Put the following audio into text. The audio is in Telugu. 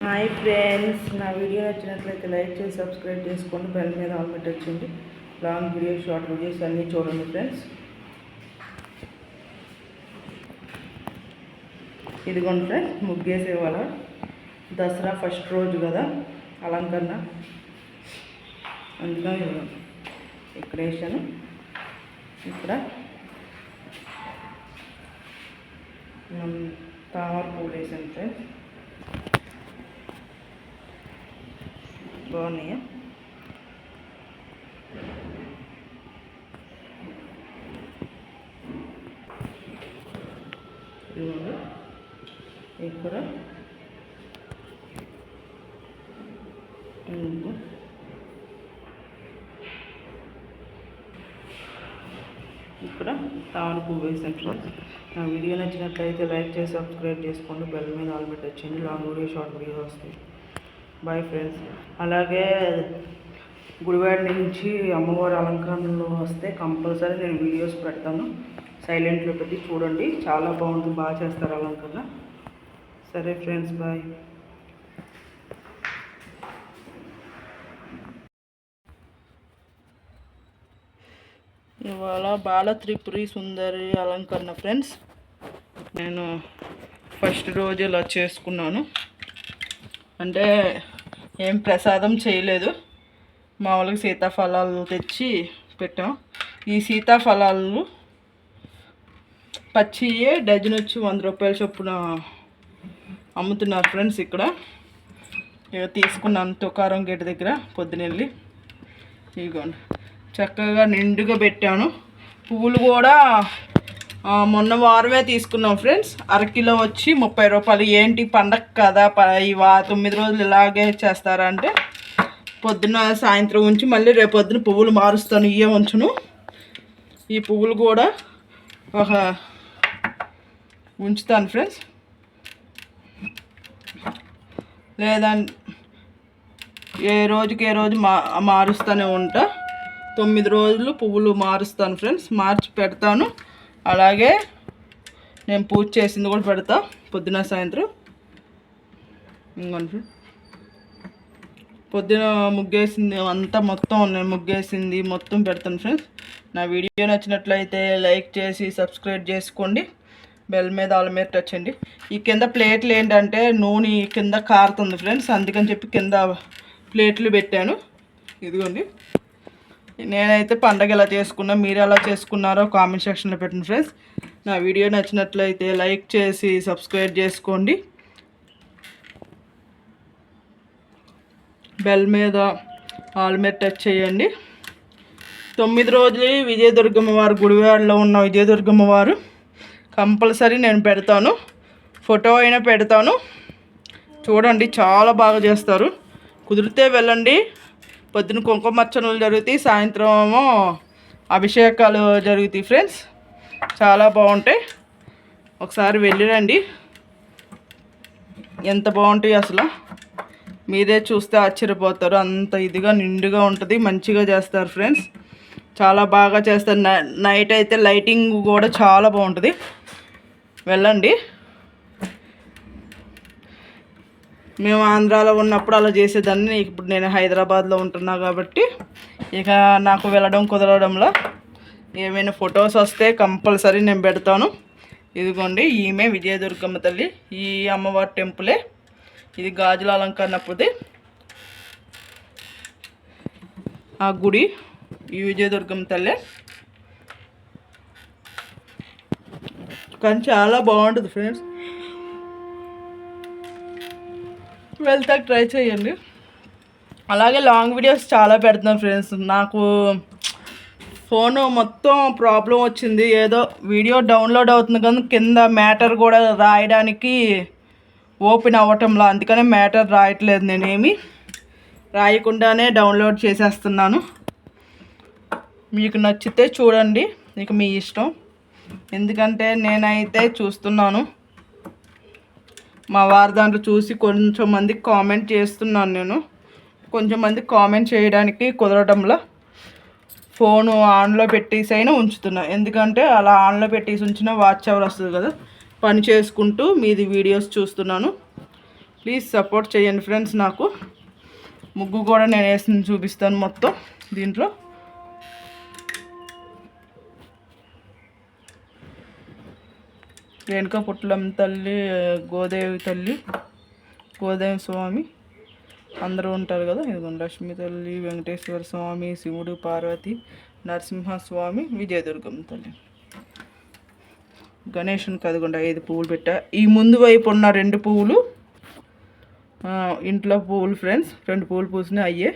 హాయ్ ఫ్రెండ్స్, నా వీడియో నచ్చినట్లయితే లైక్ చేసి సబ్స్క్రైబ్ చేసుకోండి. బెల్ మీద ఆల్ పెట్టొచ్చండి. లాంగ్ వీడియోస్, షార్ట్ వీడియోస్ అన్నీ చూడండి ఫ్రెండ్స్. ఇదిగోండి ఫ్రెండ్స్, ముగ్గేసే వాళ్ళ దసరా ఫస్ట్ రోజు కదా అలంకరణ, అందుకని ఇక్కడ వేసాను. ఇక్కడ తామర పూలు వేసాను ఫ్రెండ్స్. బాగున్నాయా? ఇక్కడ ఇక్కడ తామర పువ్వు వేసాను ఫ్రెండ్స్. నా వీడియో నచ్చినట్లయితే లైక్ చేసి సబ్స్క్రైబ్ చేసుకోండి. బెల్ మీద ఆల్ పెట్టొచ్చండి. లాంగ్ వీడియో, షార్ట్ వీడియో వస్తాయి. Bye friends. అలాగే గుడివాడ నుంచి అమ్మవారి అలంకరణలో వస్తే కంపల్సరీ నేను వీడియోస్ పెడతాను. సైలెంట్లో పెట్టి చూడండి, చాలా బాగుంటుంది, బాగా చేస్తారు అలంకరణ. సరే ఫ్రెండ్స్, బాయ్. ఇవాళ బాల త్రిపురి సుందరి అలంకరణ ఫ్రెండ్స్. నేను ఫస్ట్ రోజు ఇలా చేసుకున్నాను. అంటే ఏం ప్రసాదం చేయలేదు, మామూలుగా సీతాఫలాలు తెచ్చి పెట్టాం. ఈ సీతాఫలాలు పచ్చియే డజన్ వచ్చి 100 రూపాయల చొప్పున అమ్ముతున్నారు ఫ్రెండ్స్. ఇక్కడ ఇక తీసుకున్నాను తుకారం గేట్ దగ్గర పొద్దునెళ్ళి. ఇదిగోండి, చక్కగా నిండుగా పెట్టాను. పువ్వులు కూడా మొన్న వారమే తీసుకున్నాం ఫ్రెండ్స్. అరకిలో వచ్చి 30 రూపాయలు. ఏంటి పండగ కదా, 9 రోజులు ఇలాగే చేస్తారా అంటే, పొద్దున్న సాయంత్రం ఉంచి మళ్ళీ రేపు పొద్దున పువ్వులు మారుస్తాను. ఇవే ఉంచును. ఈ పువ్వులు కూడా ఒక ఉంచుతాను ఫ్రెండ్స్. లేదా ఏ రోజుకి మారుస్తూనే ఉంటా. 9 రోజులు పువ్వులు మారుస్తాను ఫ్రెండ్స్, మార్చి పెడతాను. అలాగే నేను పూజ చేసింది కూడా పెడతా పొద్దున సాయంత్రం. ఇంకోండి, పొద్దున ముగ్గేసింది అంతా మొత్తం నేను ముగ్గేసింది మొత్తం పెడతాను ఫ్రెండ్స్. నా వీడియో నచ్చినట్లయితే లైక్ చేసి సబ్స్క్రైబ్ చేసుకోండి. బెల్ మీద ఆల్ మీద టచ్ చేయండి. ఈ కింద ప్లేట్లు ఏంటంటే నూనె కింద కారుతుంది ఫ్రెండ్స్, అందుకని చెప్పి కింద ప్లేట్లు పెట్టాను. ఇదిగోండి, నేనైతే పండగ ఎలా చేసుకున్నా, మీరు ఎలా చేసుకున్నారో కామెంట్ సెక్షన్లో పెట్టండి ఫ్రెండ్స్. నా వీడియో నచ్చినట్లయితే లైక్ చేసి సబ్స్క్రైబ్ చేసుకోండి. బెల్ మీద ఆల్ మీద టచ్ చేయండి. 9 రోజులు విజయదుర్గమ్మ వారు, గుడివాడలో ఉన్న విజయదుర్గమ్మ వారు కంపల్సరీ నేను పెడతాను. ఫోటో అయినా పెడతాను, చూడండి, చాలా బాగా చేస్తారు. కుదిరితే వెళ్ళండి. పొద్దున కుంకుమర్చనలు జరుగుతాయి, సాయంత్రం ఏమో అభిషేకాలు జరుగుతాయి ఫ్రెండ్స్. చాలా బాగుంటాయి, ఒకసారి వెళ్ళిరండి. ఎంత బాగుంటాయి అసలు, మీరే చూస్తే ఆశ్చర్యపోతారు. అంత ఇదిగా నిండుగా ఉంటుంది, మంచిగా చేస్తారు ఫ్రెండ్స్. చాలా బాగా చేస్తారు. నైట్ అయితే లైటింగ్ కూడా చాలా బాగుంటుంది, వెళ్ళండి. మేము ఆంధ్రాలో ఉన్నప్పుడు అలా చేసేదాన్ని. ఇప్పుడు నేను హైదరాబాద్లో ఉంటున్నా కాబట్టి ఇక నాకు వెళ్ళడం కుదరడంలో ఏమైనా ఫొటోస్ వస్తే కంపల్సరీ నేను పెడతాను. ఇదిగోండి, ఈమె విజయదుర్గమ్మ తల్లి. ఈ అమ్మవారి టెంపులే ఇది. గాజుల అలంకరణప్పుది ఆ గుడి, ఈ విజయదుర్గమ్మ తల్లి. కానీ చాలా బాగుంటుంది ఫ్రెండ్స్, వెళ్తాక ట్రై చేయండి. అలాగే లాంగ్ వీడియోస్ చాలా పెడుతున్నాను ఫ్రెండ్స్. నాకు ఫోను మొత్తం ప్రాబ్లం వచ్చింది, ఏదో వీడియో డౌన్లోడ్ అవుతుంది కానీ కింద మ్యాటర్ కూడా రాయడానికి ఓపెన్ అవ్వటంలో, అందుకనే మ్యాటర్ రాయట్లేదు. నేనేమి రాయకుండానే డౌన్లోడ్ చేసేస్తున్నాను. మీకు నచ్చితే చూడండి, ఇక మీ ఇష్టం. ఎందుకంటే నేనైతే చూస్తున్నాను, మా వారి దాంట్లో చూసి కొంచెం మందికి కామెంట్ చేస్తున్నాను. నేను కొంచెం మందికి కామెంట్ చేయడానికి కుదరడంలో ఫోను ఆన్లో పెట్టేసి అయినా ఉంచుతున్నా. ఎందుకంటే అలా ఆన్లో పెట్టేసి ఉంచిన వాచ్ అవర్ వస్తుంది కదా, పని చేసుకుంటూ మీది వీడియోస్ చూస్తున్నాను. ప్లీజ్ సపోర్ట్ చేయండి ఫ్రెండ్స్. నాకు ముగ్గు కూడా నేను వేసి చూపిస్తాను మొత్తం దీంట్లో. రేణుకా పుట్లమ్మ తల్లి, గోదేవి తల్లి, గోదేవి స్వామి అందరూ ఉంటారు కదా. ఇదిగోండి లక్ష్మీ తల్లి, వెంకటేశ్వర స్వామి, శివుడు, పార్వతి, నరసింహస్వామి, విజయదుర్గమ్మ తల్లి, గణేషునికి అదిగోండి 5 పువ్వులు పెట్టా. ఈ ముందు వైపు ఉన్న 2 పువ్వులు ఇంట్లో పువ్వులు ఫ్రెండ్స్, 2 పువ్వులు పూసినాయి అయ్యే.